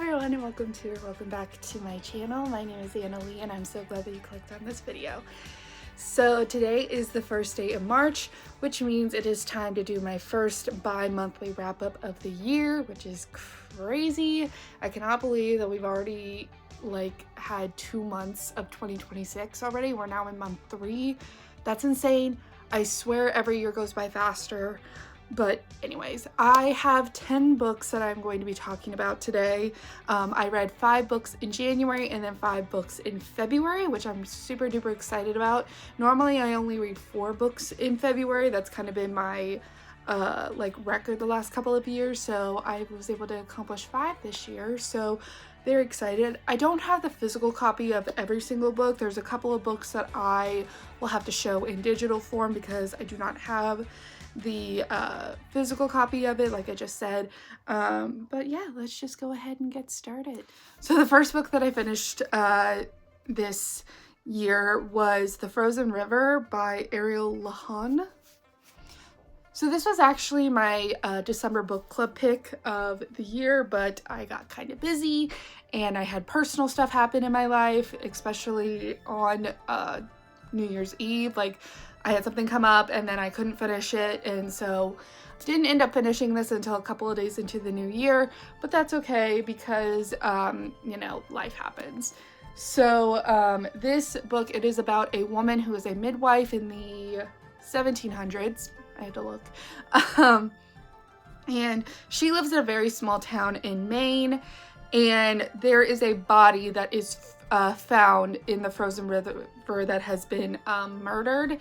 everyone, and welcome back to my channel. My name is Anna Lee and I'm so glad that you clicked on this video. So today is the first day of March, which means it is time to do my first bi-monthly wrap-up of the year, which is crazy. I cannot believe that we've already had 2 months of 2026 already. We're now in month 3. That's insane. I swear every year goes by faster. But anyways, I have 10 books that I'm going to be talking about today. I read 5 books in January and then 5 books in February, which I'm super duper excited about. Normally I only read 4 books in February. That's kind of been my record the last couple of years. So I was able to accomplish 5 this year. So very excited. I don't have the physical copy of every single book. There's a couple of books that I will have to show in digital form because I do not have the physical copy of it, like I just said. But yeah, let's just go ahead and get started. So the first book that I finished this year was The Frozen River by Ariel Lawhon. So this was actually my December book club pick of the year, but I got kind of busy and I had personal stuff happen in my life, especially on New Year's Eve. I had something come up and then I couldn't finish it, and so didn't end up finishing this until a couple of days into the new year, but that's okay because life happens. So this book, it is about a woman who is a midwife in the 1700s. I had to look. And she lives in a very small town in Maine, and there is a body that is found in the frozen river that has been murdered.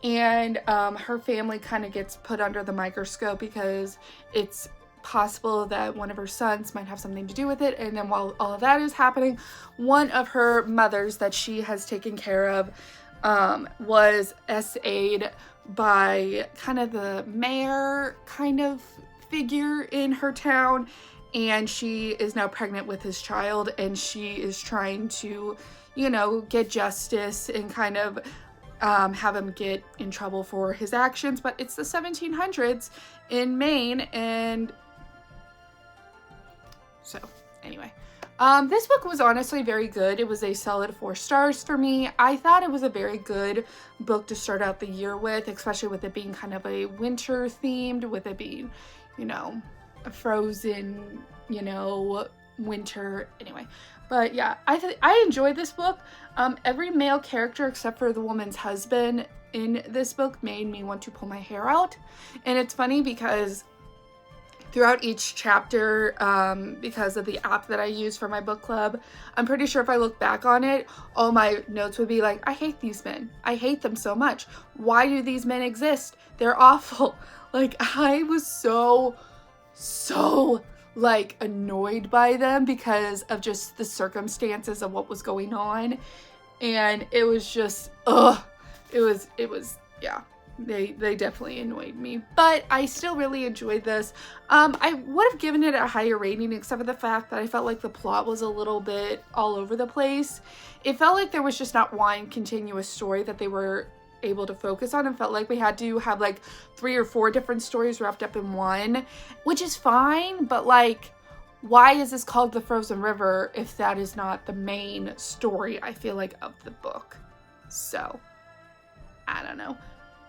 And her family kind of gets put under the microscope because it's possible that one of her sons might have something to do with it. And then while all of that is happening, one of her mothers that she has taken care of was SA'd by kind of the mayor kind of figure in her town, and she is now pregnant with his child, and she is trying to, get justice and kind of have him get in trouble for his actions. But it's the 1700s in Maine, and so anyway, this book was honestly very good. It was a solid 4 stars for me. I thought it was a very good book to start out the year with, especially with it being kind of a winter themed, with it being, a frozen, winter, anyway. But yeah, I enjoyed this book. Every male character except for the woman's husband in this book made me want to pull my hair out. And it's funny because throughout each chapter, because of the app that I use for my book club, I'm pretty sure if I look back on it, all my notes would be like, I hate these men. I hate them so much. Why do these men exist? They're awful. I was so annoyed by them because of just the circumstances of what was going on. And it was just, yeah. They definitely annoyed me, but I still really enjoyed this. I would have given it a higher rating except for the fact that I felt like the plot was a little bit all over the place. It felt like there was just not one continuous story that they were able to focus on, and felt like we had to have 3 or 4 different stories wrapped up in one, which is fine, but why is this called The Frozen River if that is not the main story, I feel like, of the book? So I don't know.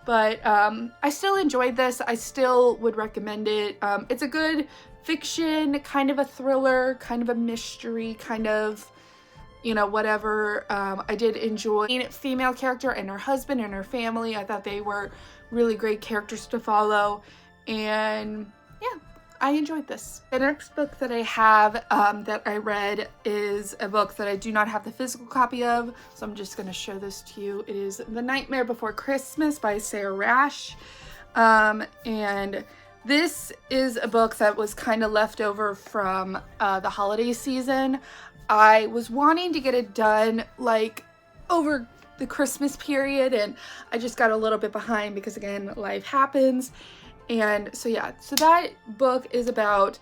But I still enjoyed this. I still would recommend it. It's a good fiction, kind of a thriller, kind of a mystery, kind of, whatever. I did enjoy the female character and her husband and her family. I thought they were really great characters to follow. And yeah, I enjoyed this. The next book that I have that I read is a book that I do not have the physical copy of, so I'm just going to show this to you. It is The Nightmare Before Christmas by Sarah Rash. And this is a book that was kind of left over from the holiday season. I was wanting to get it done over the Christmas period, and I just got a little bit behind because, again, life happens. And so yeah, so that book is about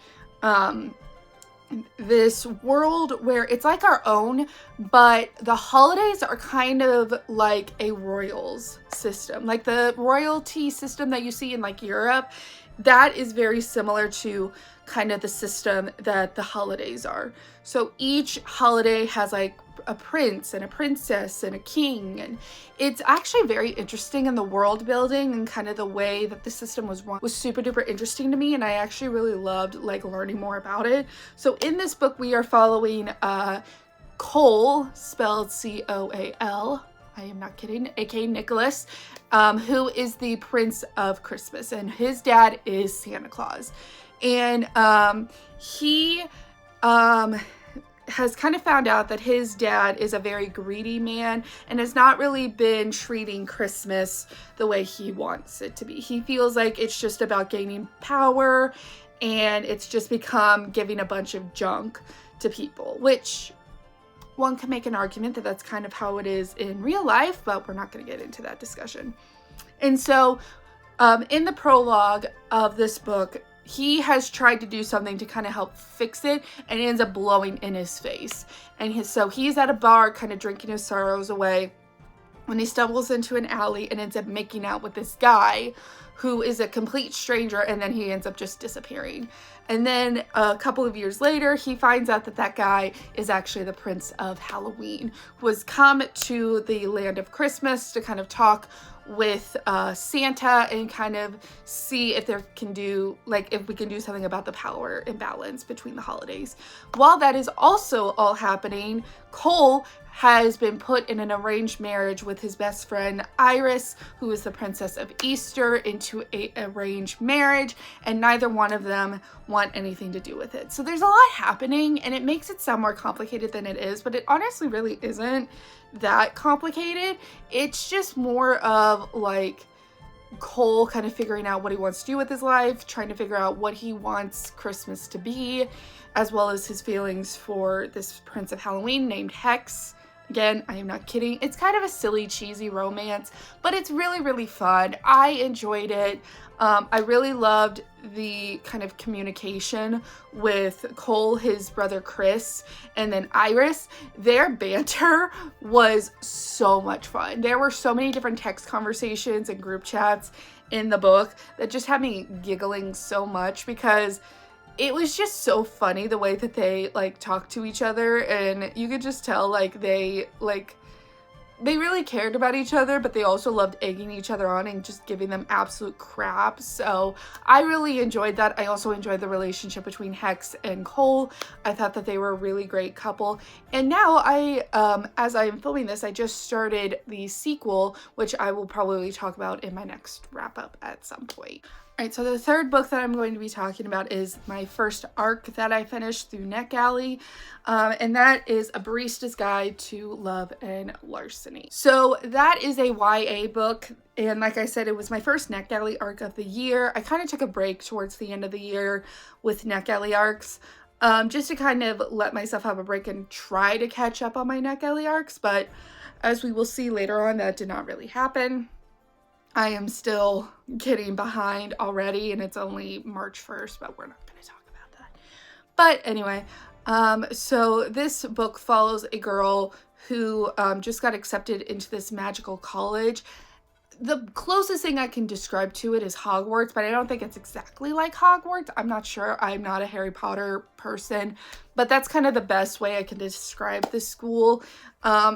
this world where it's like our own, but the holidays are kind of like a royals system, like the royalty system that you see in Europe. that is very similar to kind of the system that the holidays are. So each holiday has like a prince and a princess and a king, and it's actually very interesting, in the world building and kind of the way that the system was run was super duper interesting to me, and I actually really loved like learning more about it. So in this book we are following Cole, spelled C-O-A-L, I am not kidding, aka Nicholas, who is the Prince of Christmas, and his dad is Santa Claus. And he has kind of found out that his dad is a very greedy man and has not really been treating Christmas the way he wants it to be. He feels like it's just about gaining power, and it's just become giving a bunch of junk to people, which one can make an argument that that's kind of how it is in real life, but we're not going to get into that discussion. And so in the prologue of this book, he has tried to do something to kind of help fix it, and it ends up blowing in his face. And so he's at a bar kind of drinking his sorrows away when he stumbles into an alley and ends up making out with this guy who is a complete stranger, and then he ends up just disappearing. And then a couple of years later, he finds out that that guy is actually the Prince of Halloween, who has come to the land of Christmas to kind of talk with Santa and kind of see if there can do, like, if we can do something about the power imbalance between the holidays. While that is also all happening, Cole has been put in an arranged marriage with his best friend Iris, who is the Princess of Easter, into an arranged marriage, and neither one of them want anything to do with it. So there's a lot happening, and it makes it sound more complicated than it is, but it honestly really isn't that complicated. It's just more of like Cole kind of figuring out what he wants to do with his life, trying to figure out what he wants Christmas to be, as well as his feelings for this Prince of Halloween named Hex. Again, I am not kidding. It's kind of a silly, cheesy romance, but it's really, really fun. I enjoyed it. I really loved the kind of communication with Cole, his brother Chris, and then Iris. Their banter was so much fun. There were so many different text conversations and group chats in the book that just had me giggling so much, because it was just so funny the way that they like talk to each other, and you could just tell like they really cared about each other, but they also loved egging each other on and just giving them absolute crap. So I really enjoyed that. I also enjoyed the relationship between Hex and Cole. I thought that they were a really great couple. And now as I am filming this, I just started the sequel, which I will probably talk about in my next wrap up at some point. Alright, so the third book that I'm going to be talking about is my first arc that I finished through NetGalley, and that is A Barista's Guide to Love and Larceny. So that is a YA book, and like I said, it was my first NetGalley arc of the year. I kind of took a break towards the end of the year with NetGalley arcs, just to kind of let myself have a break and try to catch up on my NetGalley arcs, but as we will see later on, that did not really happen. I am still getting behind already, and it's only March 1st, but we're not going to talk about that. But anyway, so this book follows a girl who just got accepted into this magical college. The closest thing I can describe to it is Hogwarts, but I don't think it's exactly like Hogwarts. I'm not sure. I'm not a Harry Potter person, but that's kind of the best way I can describe this school.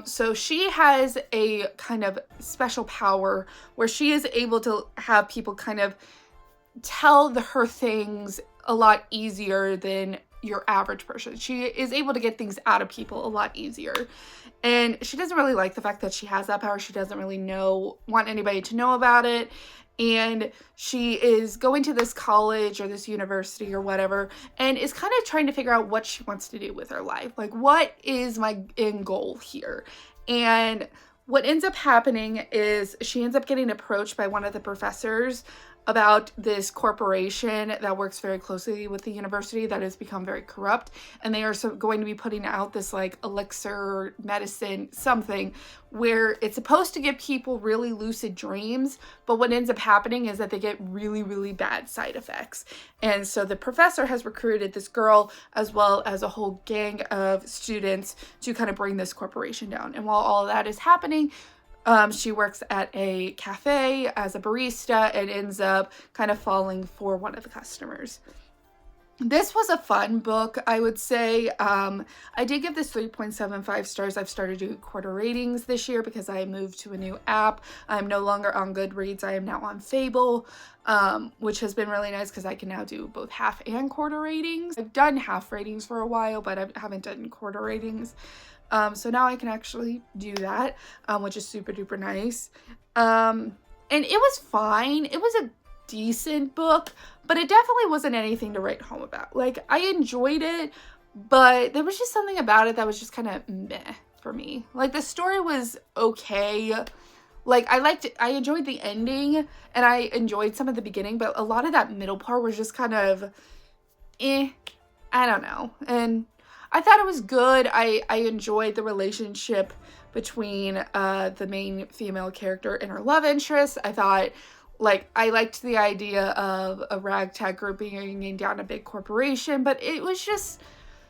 So she has a kind of special power where she is able to have people kind of tell her things a lot easier than your average person. She is able to get things out of people a lot easier. And she doesn't really like the fact that she has that power. She doesn't really want anybody to know about it. And she is going to this college or this university or whatever, and is kind of trying to figure out what she wants to do with her life. Like, what is my end goal here? And what ends up happening is she ends up getting approached by one of the professors about this corporation that works very closely with the university that has become very corrupt, and they are going to be putting out this like elixir medicine something where it's supposed to give people really lucid dreams, but what ends up happening is that they get really, really bad side effects. And so the professor has recruited this girl as well as a whole gang of students to kind of bring this corporation down. And while all of that is happening, She works at a cafe as a barista and ends up kind of falling for one of the customers. This was a fun book, I would say. I did give this 3.75 stars. I've started doing quarter ratings this year because I moved to a new app. I'm no longer on Goodreads. I am now on Fable, which has been really nice because I can now do both half and quarter ratings. I've done half ratings for a while, but I haven't done quarter ratings. So now I can actually do that, which is super duper nice. And it was fine. It was a decent book, but it definitely wasn't anything to write home about. Like, I enjoyed it, but there was just something about it that was just kind of meh for me. Like, the story was okay. Like, I enjoyed the ending, and I enjoyed some of the beginning, but a lot of that middle part was just kind of I don't know. And I thought it was good. I enjoyed the relationship between the main female character and her love interest. I thought, like, I liked the idea of a ragtag group bringing down a big corporation, but it was just,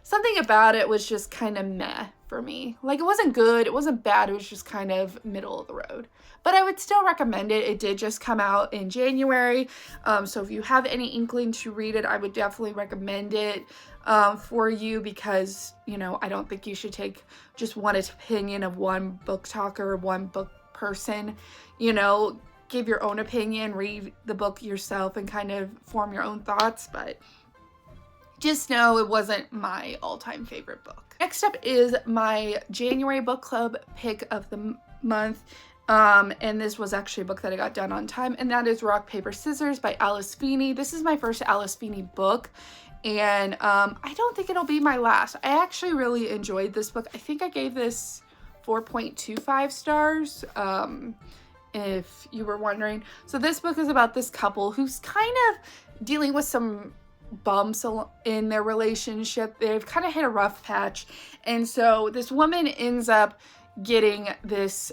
something about it was just kind of meh for me. Like, it wasn't good, it wasn't bad, it was just kind of middle of the road. But I would still recommend it. It did just come out in January, so if you have any inkling to read it, I would definitely recommend it for you, because, you know, I don't think you should take just one opinion of one book talker or one book person. You know, give your own opinion, read the book yourself, and kind of form your own thoughts, but just know it wasn't my all-time favorite book. Next up is my January book club pick of the month, and this was actually a book that I got done on time, and that is Rock, Paper, Scissors by Alice Feeney. This is my first Alice Feeney book, and I don't think it'll be my last. I actually really enjoyed this book. I think I gave this 4.25 stars. If you were wondering. So this book is about this couple who's kind of dealing with some bumps in their relationship. They've kind of hit a rough patch. And so this woman ends up getting this,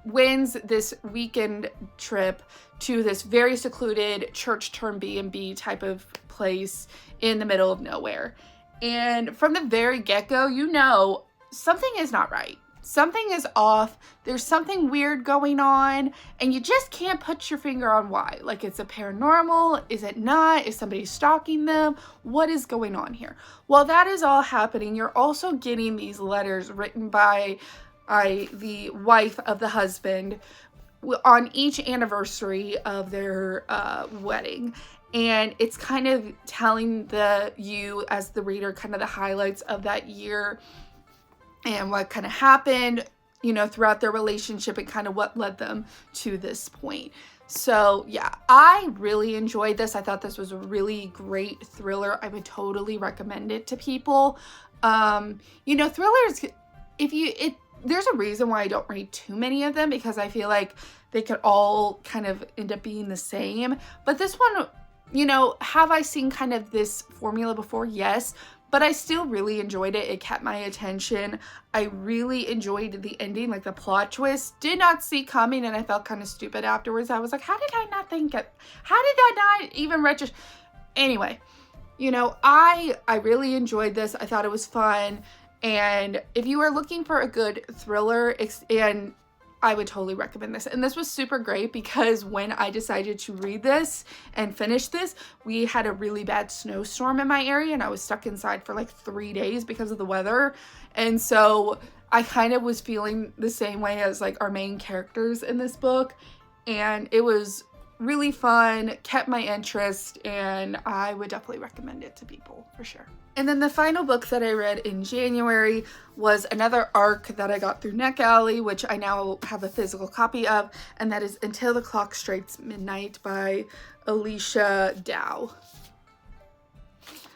wins this weekend trip to this very secluded church turned B&B type of place in the middle of nowhere. And from the very get-go, you know, something is not right. Something is off. There's something weird going on, and you just can't put your finger on why. Like, it's a paranormal? Is it not? Is somebody stalking them? What is going on here? While that is all happening, you're also getting these letters written by the wife of the husband on each anniversary of their wedding. And it's kind of telling you as the reader kind of the highlights of that year and what kind of happened, you know, throughout their relationship and kind of what led them to this point. So yeah, I really enjoyed this. I thought this was a really great thriller. I would totally recommend it to people. You know, thrillers, there's a reason why I don't read too many of them, because I feel like they could all kind of end up being the same. But this one, you know, have I seen kind of this formula before? Yes. But I still really enjoyed it. It kept my attention. I really enjoyed the ending, like the plot twist. Did not see coming, and I felt kind of stupid afterwards. I was like, how did I not think it? How did that not even register? Anyway, you know, I really enjoyed this. I thought it was fun. And if you are looking for a good thriller, and I would totally recommend this. And this was super great because when I decided to read this and finish this, we had a really bad snowstorm in my area and I was stuck inside for like 3 days because of the weather. And so I kind of was feeling the same way as like our main characters in this book. And it was really fun, kept my interest, and I would definitely recommend it to people for sure. And then the final book that I read in January was another ARC that I got through NetGalley, which I now have a physical copy of, and that is Until the Clock Strikes Midnight by Alicia Dow.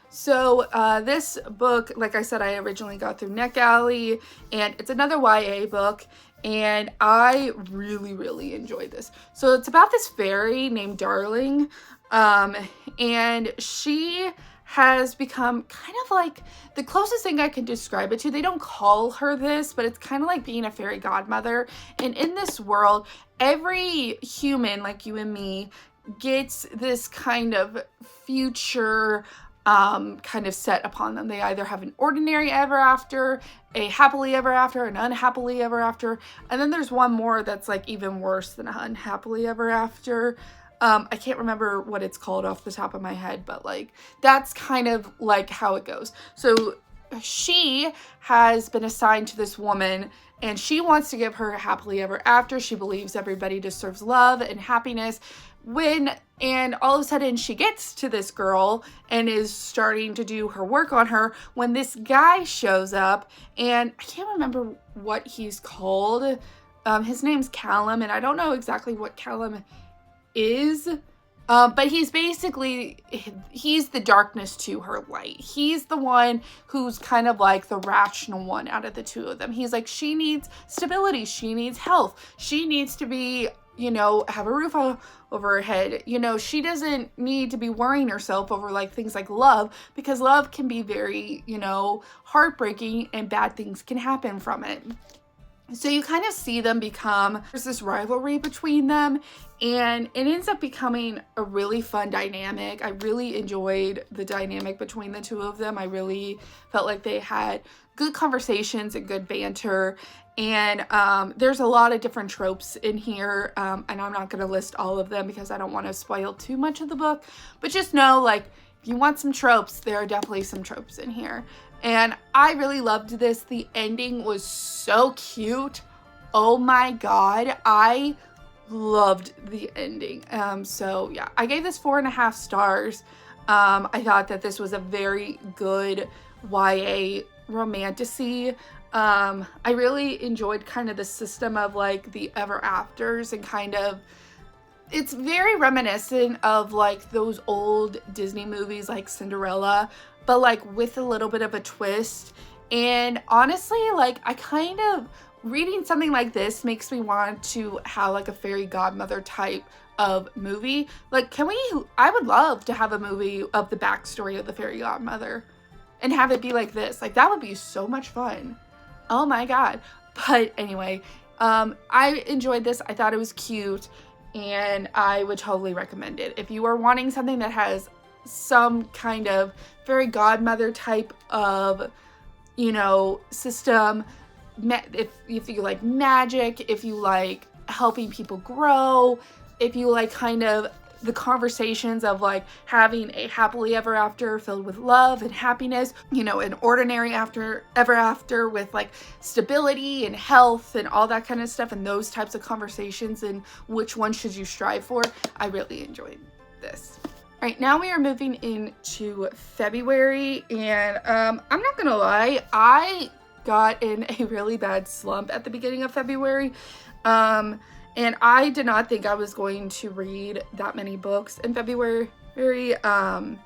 So this book, like I said, I originally got through NetGalley, and it's another YA book, and I really, really enjoyed this. So it's about this fairy named Darling, and she has become kind of like the closest thing I can describe it to. They don't call her this, but it's kind of like being a fairy godmother. And in this world, every human like you and me gets this kind of future kind of set upon them. They either have an ordinary ever after, a happily ever after, an unhappily ever after, and then there's one more that's like even worse than unhappily ever after. I can't remember what it's called off the top of my head, but like that's kind of like how it goes. So she has been assigned to this woman and she wants to give her a happily ever after. She believes everybody deserves love and happiness. And all of a sudden she gets to this girl and is starting to do her work on her when this guy shows up, and I can't remember what he's called. His name's Callum, and I don't know exactly what Callum is, but he's the darkness to her light. He's the one who's kind of like the rational one out of the two of them. He's like, she needs stability, she needs health, she needs to be, have a roof over her head. She doesn't need to be worrying herself over like things like love, because love can be very, heartbreaking and bad things can happen from it. So you kind of see them there's this rivalry between them, and it ends up becoming a really fun dynamic. I really enjoyed the dynamic between the two of them. I really felt like they had good conversations and good banter. And there's a lot of different tropes in here, and I'm not going to list all of them because I don't want to spoil too much of the book. But just know, like, if you want some tropes, there are definitely some tropes in here. And I really loved this. The ending was so cute. Oh my god, I loved the ending. So yeah, I gave this 4.5 stars. I thought that this was a very good YA romantasy. I really enjoyed kind of the system of like the ever afters, and kind of it's very reminiscent of like those old Disney movies like Cinderella, but like with a little bit of a twist. And honestly, like I kind of reading something like this makes me want to have like a fairy godmother type of movie. Like, I would love to have a movie of the backstory of the fairy godmother and have it be like this. Like, that would be so much fun. Oh my god. But anyway, I enjoyed this. I thought it was cute, and I would totally recommend it. If you are wanting something that has some kind of fairy godmother type of, system, if you like magic, if you like helping people grow, if you like kind of the conversations of like having a happily ever after filled with love and happiness, an ordinary ever after with like stability and health and all that kind of stuff, and those types of conversations and which one should you strive for, I really enjoyed this. All right, now we are moving into February, and I'm not gonna lie, I got in a really bad slump at the beginning of February. And I did not think I was going to read that many books in February. And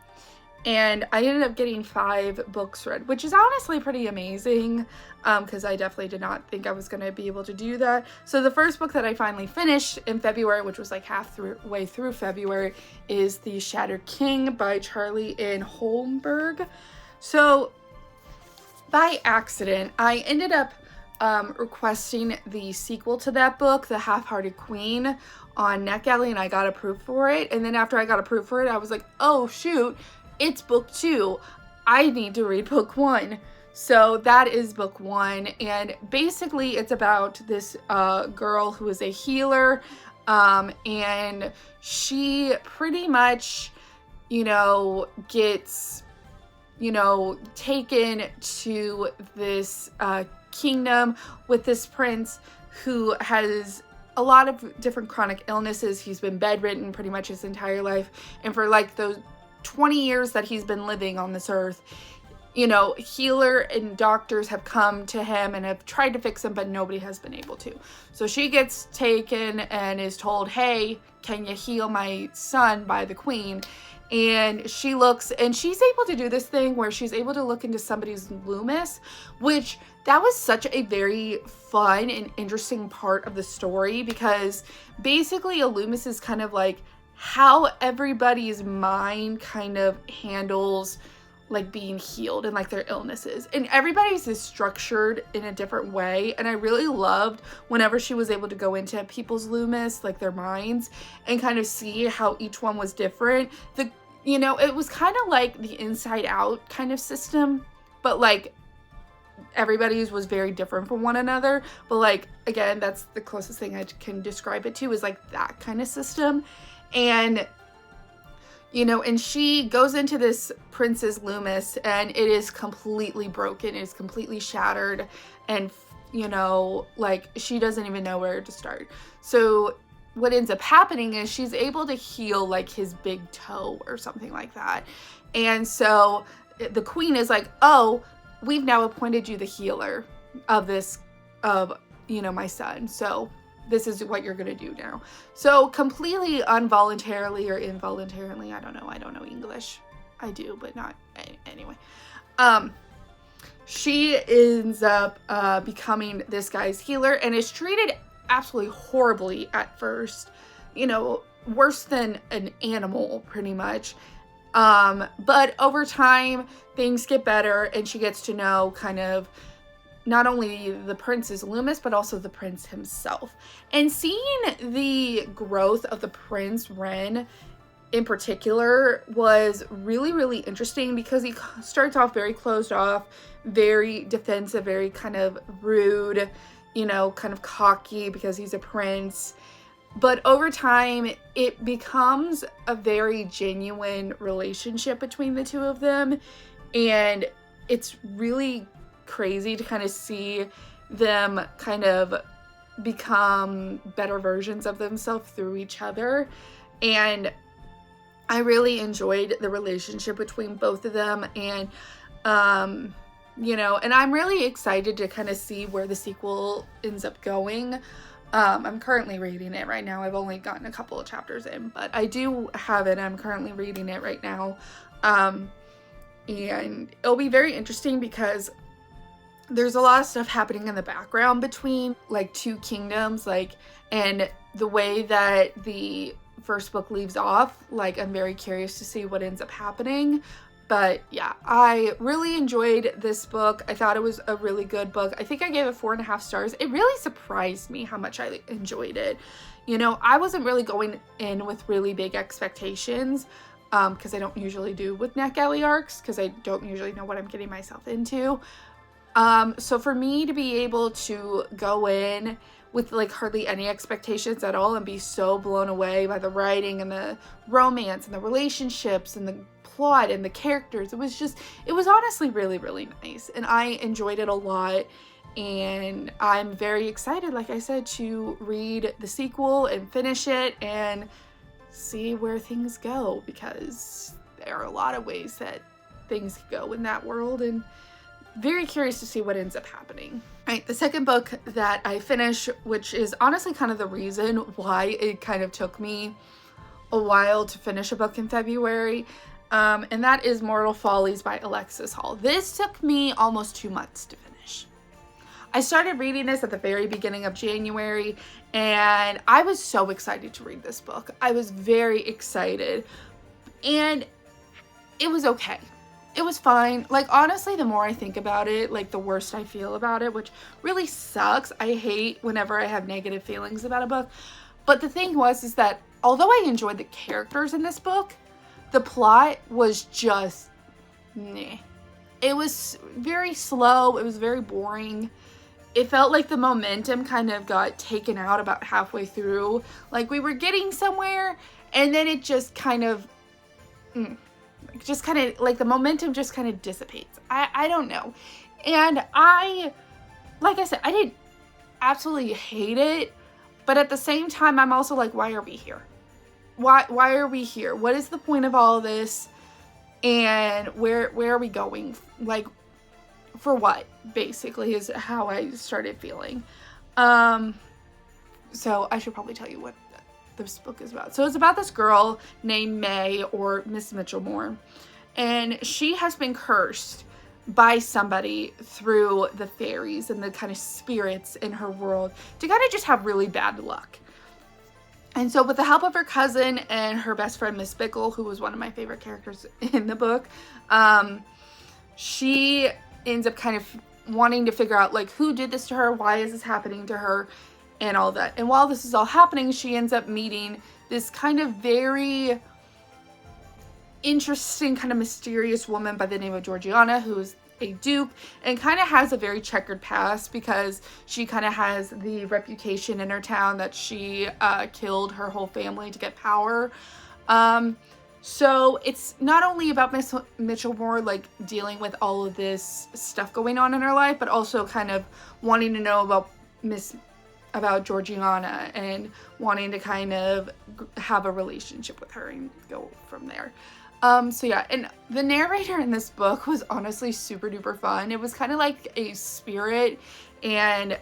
I ended up getting 5 books read, which is honestly pretty amazing, because I definitely did not think I was going to be able to do that. So the first book that I finally finished in February, which was like halfway through February, is The Shattered King by Charlie N. Holmberg. So by accident, I ended up requesting the sequel to that book, The Half-Hearted Queen, on NetGalley, and I got approved for it. And then after I got approved for it, I was like, oh shoot, it's book 2. I need to read book 1. So that is book 1, and basically it's about this girl who is a healer, and she pretty much, gets, taken to this kingdom with this prince who has a lot of different chronic illnesses. He's been bedridden pretty much his entire life, and for like those 20 years that he's been living on this earth, healer and doctors have come to him and have tried to fix him, but nobody has been able to. So she gets taken and is told, hey, can you heal my son, by the queen? And she looks, and she's able to do this thing where she's able to look into somebody's Loomis, which that was such a very fun and interesting part of the story, because basically a Loomis is kind of like how everybody's mind kind of handles like being healed and like their illnesses, and everybody's is structured in a different way. And I really loved whenever she was able to go into people's Loomis, like their minds, and kind of see how each one was different. you know, it was kind of like the Inside Out kind of system, but like everybody's was very different from one another. But like, again, that's the closest thing I can describe it to, is like that kind of system. And you know, and she goes into this Princess Loomis, and it is completely broken. It is completely shattered. And, you know, like, she doesn't even know where to start. So what ends up happening is she's able to heal, like, his big toe or something like that. And so the queen is like, oh, we've now appointed you the healer of this, of, you know, my son. So this is what you're going to do now. So completely involuntarily or involuntarily, I don't know English. I do, but not anyway. She ends up becoming this guy's healer, and is treated absolutely horribly at first. You know, worse than an animal pretty much. But over time things get better, and she gets to know kind of not only the Princess Loomis, but also the prince himself. And seeing the growth of the Prince Ren in particular was really, really interesting, because he starts off very closed off, very defensive, very kind of rude, you know, kind of cocky because he's a prince. But over time, it becomes a very genuine relationship between the two of them. And it's really crazy to kind of see them kind of become better versions of themselves through each other. And I really enjoyed the relationship between both of them. And you know, and I'm really excited to kind of see where the sequel ends up going. I'm currently reading it right now. I've only gotten a couple of chapters in, but I do have it. I'm currently reading it right now. And it'll be very interesting because there's a lot of stuff happening in the background between like two kingdoms, like, and the way that the first book leaves off, like, I'm very curious to see what ends up happening. But yeah, I really enjoyed this book. I thought it was a really good book. I think I gave it 4.5 stars. It really surprised me how much I enjoyed it. You know, I wasn't really going in with really big expectations, because I don't usually do with NetGalley arcs, because I don't usually know what I'm getting myself into. So for me to be able to go in with like hardly any expectations at all and be so blown away by the writing and the romance and the relationships and the plot and the characters, it was honestly really, really nice. And I enjoyed it a lot. And I'm very excited, like I said, to read the sequel and finish it and see where things go, because there are a lot of ways that things could go in that world, and very curious to see what ends up happening. All right, the second book that I finished, which is honestly kind of the reason why it kind of took me a while to finish a book in February, and that is Mortal Follies by Alexis Hall. This took me almost 2 months to finish. I started reading this at the very beginning of January, and I was so excited to read this book. I was very excited, and it was okay. It was fine. Like, honestly, the more I think about it, like, the worse I feel about it, which really sucks. I hate whenever I have negative feelings about a book. But the thing is that although I enjoyed the characters in this book, the plot was just meh. It was very slow. It was very boring. It felt like the momentum kind of got taken out about halfway through. Like, we were getting somewhere, and then it just kind of like the momentum just kind of dissipates. I don't know. And like I said, I didn't absolutely hate it, but at the same time, I'm also like, why are we here? Why are we here? What is the point of all this? And where are we going? Like, for what, basically, is how I started feeling. So I should probably tell you what this book is about. So it's about this girl named May, or Miss Mitchellmore, and she has been cursed by somebody through the fairies and the kind of spirits in her world to kind of just have really bad luck. And so with the help of her cousin and her best friend, Miss Bickle, who was one of my favorite characters in the book, she ends up kind of wanting to figure out, like, who did this to her, why is this happening to her, and all that. And while this is all happening, she ends up meeting this kind of very interesting kind of mysterious woman by the name of Georgiana, who's a dupe and kind of has a very checkered past because she kind of has the reputation in her town that she killed her whole family to get power. So it's not only about Miss Mitchellmore like dealing with all of this stuff going on in her life, but also kind of wanting to know about Georgiana and wanting to kind of have a relationship with her and go from there. So yeah, and the narrator in this book was honestly super duper fun. It was kind of like a spirit, and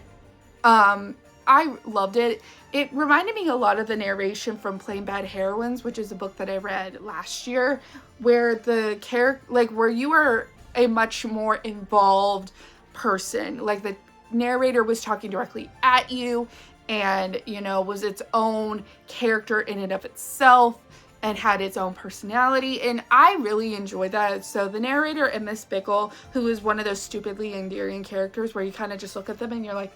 I loved it. It reminded me a lot of the narration from Plain Bad Heroines, which is a book that I read last year, where the character, like where you are a much more involved person. Like the narrator was talking directly at you and, you know, was its own character in and of itself and had its own personality, and I really enjoyed that. So the narrator and Miss Bickle, who is one of those stupidly endearing characters where you kind of just look at them and you're like,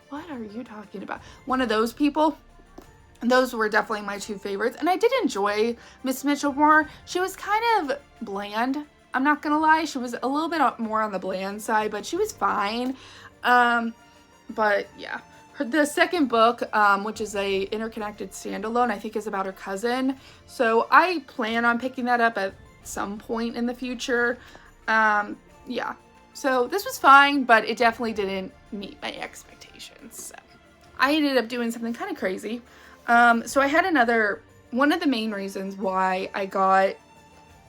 what are you talking about? One of those people. Those were definitely my two favorites, and I did enjoy Miss Mitchellmore. She was kind of bland, I'm not gonna lie. She was a little bit more on the bland side, but she was fine. But yeah. The second book, which is a interconnected standalone, I think is about her cousin. So I plan on picking that up at some point in the future. Yeah. So this was fine, but it definitely didn't meet my expectations. So I ended up doing something kind of crazy. So I had one of the main reasons why I got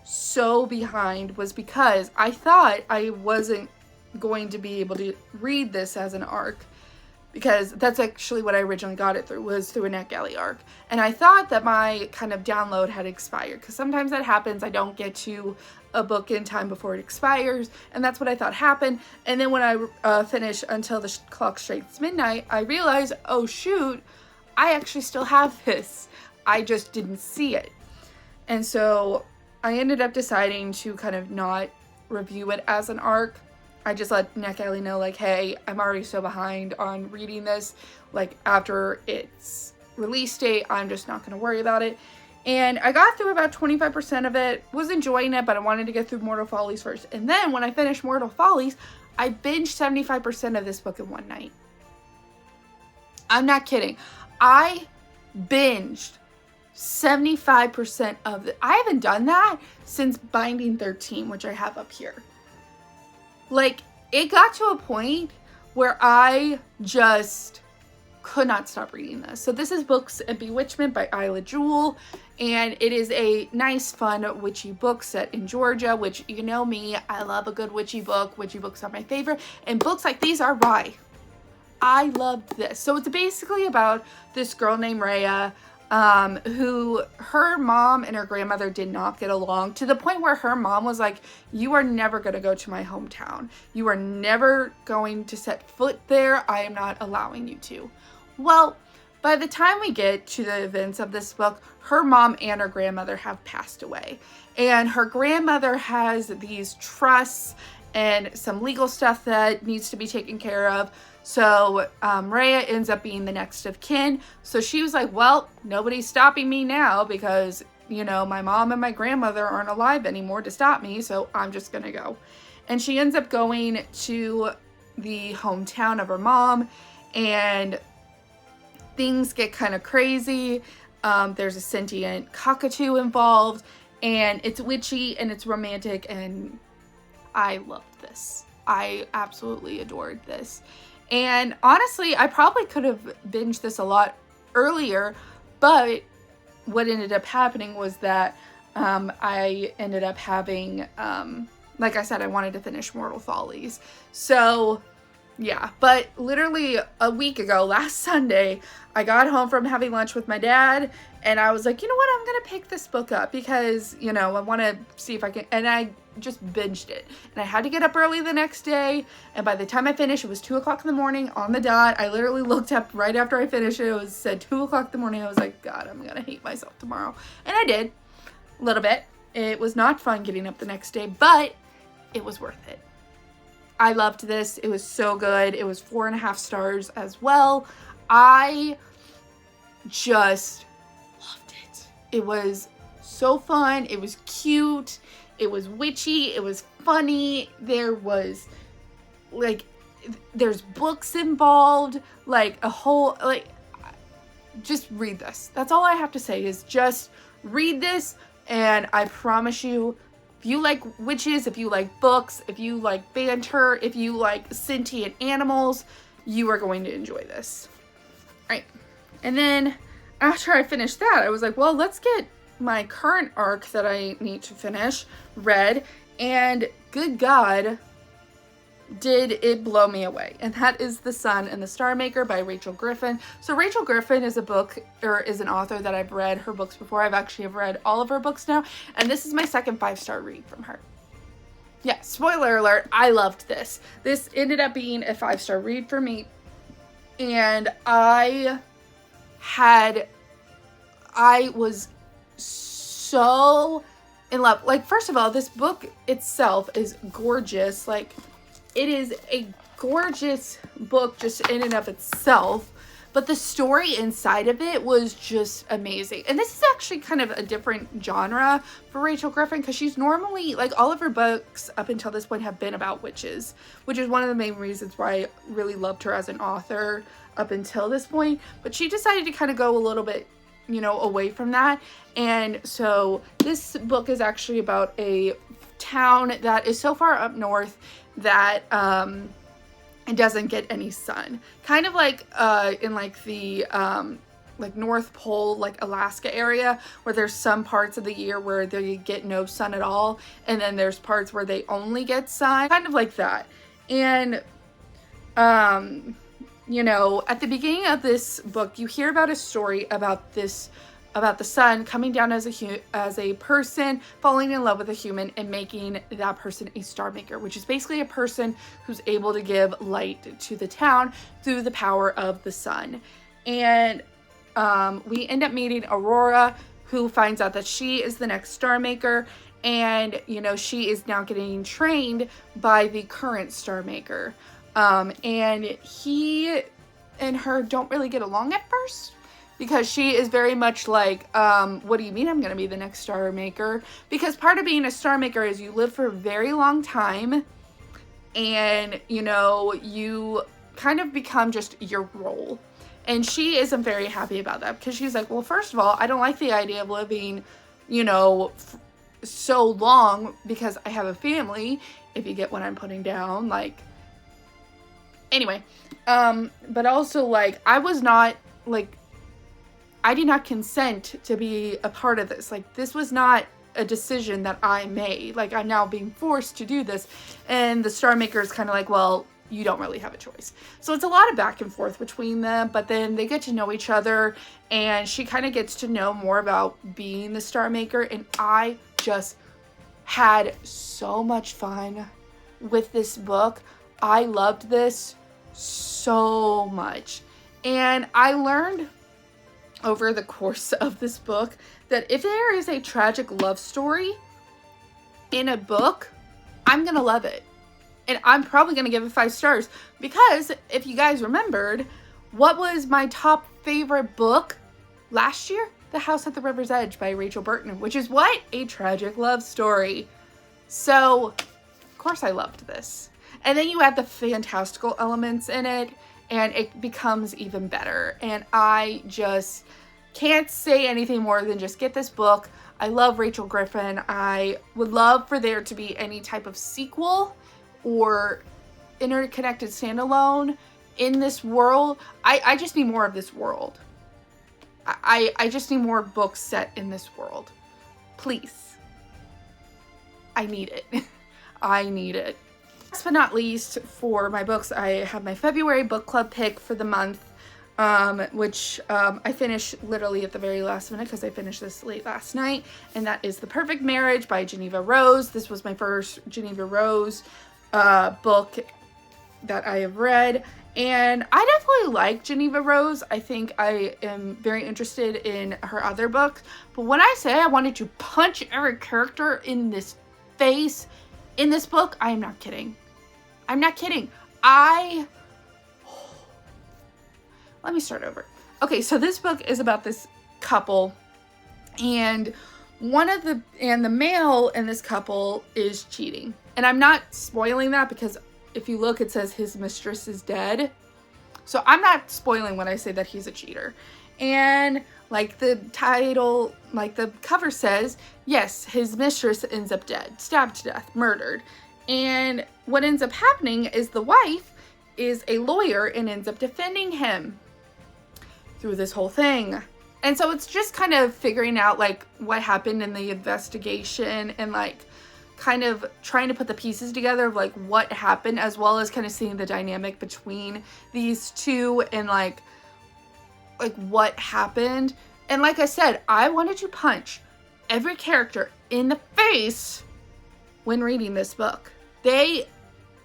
so behind was because I thought I wasn't going to be able to read this as an arc. Because that's actually what I originally got it through, was through a NetGalley arc. And I thought that my kind of download had expired, because sometimes that happens. I don't get to a book in time before it expires, and that's what I thought happened. And then when I finished Until the Clock Strikes Midnight, I realized, oh shoot, I actually still have this. I just didn't see it. And so I ended up deciding to kind of not review it as an arc. I just let NetGalley know, like, hey, I'm already so behind on reading this. Like, after its release date, I'm just not going to worry about it. And I got through about 25% of it, was enjoying it, but I wanted to get through Mortal Follies first. And then when I finished Mortal Follies, I binged 75% of this book in one night. I'm not kidding. I binged 75% of it. I haven't done that since Binding 13, which I have up here. Like, it got to a point where I just could not stop reading this. So this is Books and Bewitchment by Isla Jewell, and it is a nice, fun, witchy book set in Georgia, which, you know me, I love a good witchy book. Witchy books are my favorite, and books like these are why I loved this. So it's basically about this girl named Rhea, who her mom and her grandmother did not get along, to the point where her mom was like, you are never going to go to my hometown. You are never going to set foot there. I am not allowing you to. Well, by the time we get to the events of this book, her mom and her grandmother have passed away. And her grandmother has these trusts and some legal stuff that needs to be taken care of. So Rhea ends up being the next of kin. So she was like, well, nobody's stopping me now because, you know, my mom and my grandmother aren't alive anymore to stop me. So I'm just going to go. And she ends up going to the hometown of her mom, and things get kind of crazy. There's a sentient cockatoo involved, and it's witchy and it's romantic, and I loved this. I absolutely adored this. And honestly, I probably could have binged this a lot earlier, but what ended up happening was that I ended up having, like I said, I wanted to finish Mortal Follies. So yeah, but literally a week ago, last Sunday, I got home from having lunch with my dad, and I was like, you know what, I'm going to pick this book up because, you know, I want to see if I can, and I just binged it. And I had to get up early the next day, and by the time I finished, it was 2 o'clock in the morning on the dot. I literally looked up right after I finished it. It said 2 o'clock in the morning. I was like, God, I'm going to hate myself tomorrow. And I did, a little bit. It was not fun getting up the next day, but it was worth it. I loved this. It was so good. It was 4.5 stars as well. I just loved it. It was so fun. It was cute. It was witchy. It was funny. There was like, there's books involved, like a whole, like, just read this. That's all I have to say is just read this. And I promise you, if you like witches, if you like books, if you like banter, if you like sentient animals, you are going to enjoy this. All right. And then after I finished that, I was like, well, let's get my current arc that I need to finish read. And good God, did it blow me away. And that is The Sun and the Star Maker by Rachel Griffin. So Rachel Griffin is a book, or is an author that I've read her books before. I've actually read all of her books now, and this is my second 5-star read from her. Yeah, spoiler alert, I loved this. This ended up being a 5-star read for me, and I was so in love. Like, first of all, this book itself is gorgeous. Like, it is a gorgeous book just in and of itself, but the story inside of it was just amazing. And this is actually kind of a different genre for Rachel Griffin, because she's normally, like, all of her books up until this point have been about witches, which is one of the main reasons why I really loved her as an author up until this point. But she decided to kind of go a little bit, you know, away from that. And so this book is actually about a town that is so far up north that it doesn't get any sun, kind of like in like the like North Pole, like Alaska area, where there's some parts of the year where they get no sun at all, and then there's parts where they only get sun, kind of like that. And you know, at the beginning of this book, you hear about a story about the sun coming down as a person, falling in love with a human, and making that person a star maker, which is basically a person who's able to give light to the town through the power of the sun. And we end up meeting Aurora, who finds out that she is the next star maker, and you know, she is now getting trained by the current star maker. And he and her don't really get along at first, because she is very much like, what do you mean I'm going to be the next star maker? Because part of being a star maker is you live for a very long time, and, you know, you kind of become just your role. And she isn't very happy about that, because she's like, well, first of all, I don't like the idea of living, you know, so long, because I have a family, if you get what I'm putting down, like, anyway. But also, like, I did not consent to be a part of this. Like, this was not a decision that I made. Like, I'm now being forced to do this. And the star maker is kind of like, well, you don't really have a choice. So it's a lot of back and forth between them, but then they get to know each other, and she kind of gets to know more about being the star maker. And I just had so much fun with this book. I loved this so much. And I learned over the course of this book that if there is a tragic love story in a book, I'm gonna love it. And I'm probably gonna give it 5 stars, because if you guys remembered, what was my top favorite book last year? The House at the River's Edge by Rachel Burton, which is what? A tragic love story. So, of course I loved this. And then you add the fantastical elements in it, and it becomes even better. And I just can't say anything more than just get this book. I love Rachel Griffin. I would love for there to be any type of sequel or interconnected standalone in this world. I just need more of this world. I just need more books set in this world. Please. I need it. I need it. Last but not least, for my books, I have my February book club pick for the month, which I finished literally at the very last minute, because I finished this late last night, and that is The Perfect Marriage by Geneva Rose. This was my first Geneva Rose book that I have read, and I definitely like Geneva Rose. I think I am very interested in her other books, but when I say I wanted to punch every character in this face in this book, I am not kidding. I'm not kidding. Let me start over. Okay, so this book is about this couple, and the male in this couple is cheating. And I'm not spoiling that because if you look, it says his mistress is dead. So I'm not spoiling when I say that he's a cheater. And like the title, like the cover says, yes, his mistress ends up dead, stabbed to death, murdered. And what ends up happening is the wife is a lawyer and ends up defending him through this whole thing. And so it's just kind of figuring out like what happened in the investigation and like kind of trying to put the pieces together of like what happened, as well as kind of seeing the dynamic between these two and like what happened. And like I said, I wanted to punch every character in the face when reading this book. They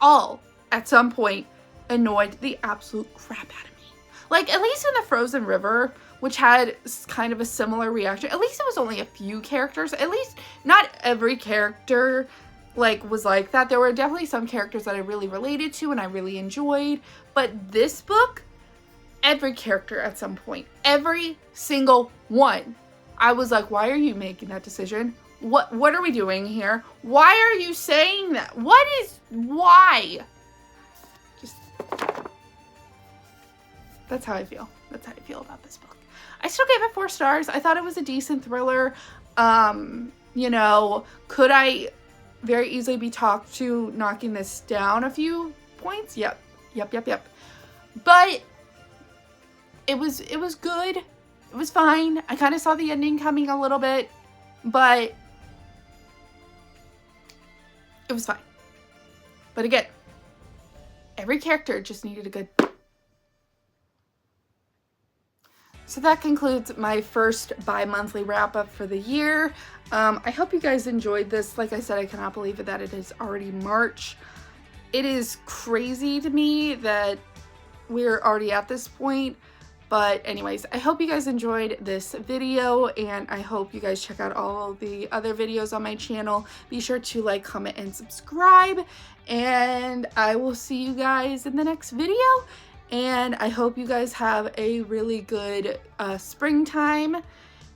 all at some point annoyed the absolute crap out of me. Like, at least in the Frozen River, which had kind of a similar reaction, at least it was only a few characters. At least not every character like was like that. There were definitely some characters that I really related to and I really enjoyed. But this book, every character at some point, every single one, I was like, why are you making that decision? What are we doing here? Why are you saying that? Why? Just, that's how I feel. That's how I feel about this book. I still gave it 4 stars. I thought it was a decent thriller. You know, could I very easily be talked to knocking this down a few points? Yep. But it was good. It was fine. I kind of saw the ending coming a little bit, but it was fine. But again, every character just needed a good... So that concludes my first bi-monthly wrap-up for the year. I hope you guys enjoyed this. Like I said, I cannot believe that it is already March. It is crazy to me that we're already at this point. But anyways, I hope you guys enjoyed this video, and I hope you guys check out all the other videos on my channel. Be sure to like, comment, and subscribe, and I will see you guys in the next video. And I hope you guys have a really good springtime,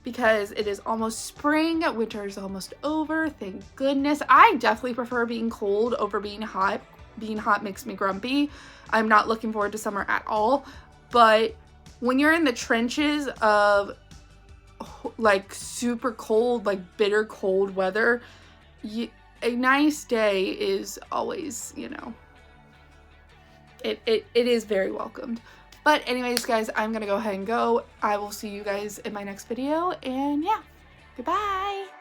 because it is almost spring. Winter is almost over, thank goodness. I definitely prefer being cold over being hot. Being hot makes me grumpy. I'm not looking forward to summer at all, but when you're in the trenches of like super cold, like bitter cold weather, a nice day is always, you know, it is very welcomed. But anyways, guys, I'm gonna go ahead and go. I will see you guys in my next video, and yeah, goodbye.